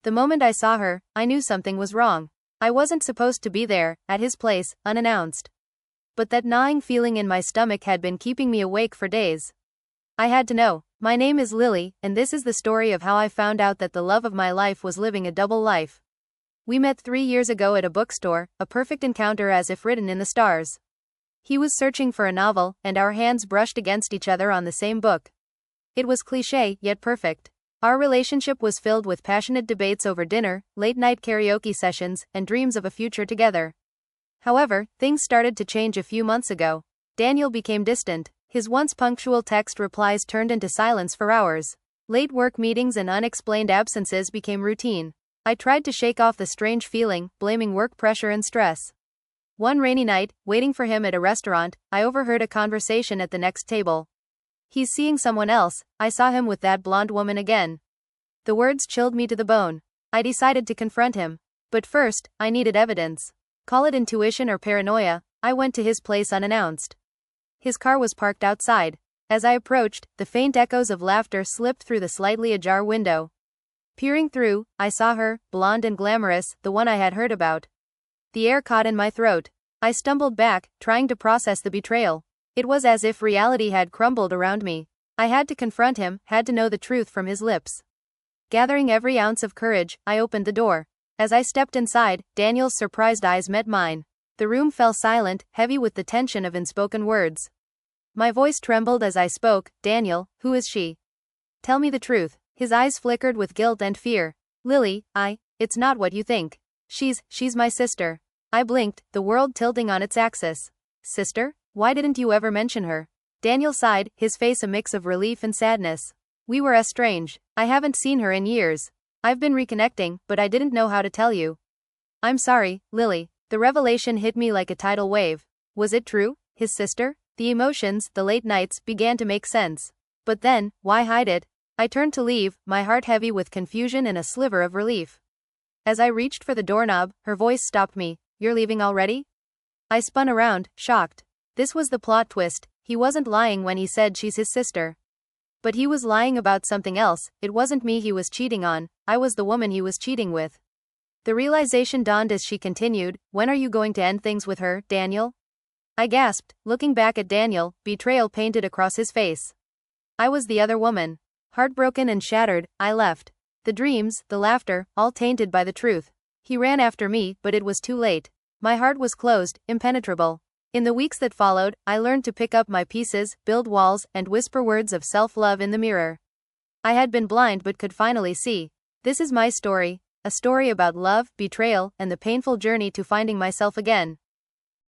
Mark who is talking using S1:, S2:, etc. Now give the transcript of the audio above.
S1: The moment I saw her, I knew something was wrong. I wasn't supposed to be there, at his place, unannounced. But that gnawing feeling in my stomach had been keeping me awake for days. I had to know. My name is Lily, and this is the story of how I found out that the love of my life was living a double life. We met 3 years ago at a bookstore, a perfect encounter as if written in the stars. He was searching for a novel, and our hands brushed against each other on the same book. It was cliché, yet perfect. Our relationship was filled with passionate debates over dinner, late-night karaoke sessions, and dreams of a future together. However, things started to change a few months ago. Daniel became distant. His once punctual text replies turned into silence for hours. Late work meetings and unexplained absences became routine. I tried to shake off the strange feeling, blaming work pressure and stress. One rainy night, waiting for him at a restaurant, I overheard a conversation at the next table. "He's seeing someone else, I saw him with that blonde woman again." The words chilled me to the bone. I decided to confront him. But first, I needed evidence. Call it intuition or paranoia, I went to his place unannounced. His car was parked outside. As I approached, the faint echoes of laughter slipped through the slightly ajar window. Peering through, I saw her, blonde and glamorous, the one I had heard about. The air caught in my throat. I stumbled back, trying to process the betrayal. It was as if reality had crumbled around me. I had to confront him, had to know the truth from his lips. Gathering every ounce of courage, I opened the door. As I stepped inside, Daniel's surprised eyes met mine. The room fell silent, heavy with the tension of unspoken words. My voice trembled as I spoke. "Daniel, who is she? Tell me the truth." His eyes flickered with guilt and fear. "Lily, it's not what you think. She's my sister." I blinked, the world tilting on its axis. "Sister? Why didn't you ever mention her?" Daniel sighed, his face a mix of relief and sadness. "We were estranged. I haven't seen her in years. I've been reconnecting, but I didn't know how to tell you." "I'm sorry, Lily." The revelation hit me like a tidal wave. Was it true? His sister? The emotions, the late nights, began to make sense. But then, why hide it? I turned to leave, my heart heavy with confusion and a sliver of relief. As I reached for the doorknob, her voice stopped me. "You're leaving already?" I spun around, shocked. This was the plot twist. He wasn't lying when he said she's his sister. But he was lying about something else. It wasn't me he was cheating on, I was the woman he was cheating with. The realization dawned as she continued, "When are you going to end things with her, Daniel?" I gasped, looking back at Daniel, betrayal painted across his face. I was the other woman. Heartbroken and shattered, I left. The dreams, the laughter, all tainted by the truth. He ran after me, but it was too late. My heart was closed, impenetrable. In the weeks that followed, I learned to pick up my pieces, build walls, and whisper words of self-love in the mirror. I had been blind but could finally see. This is my story, a story about love, betrayal, and the painful journey to finding myself again.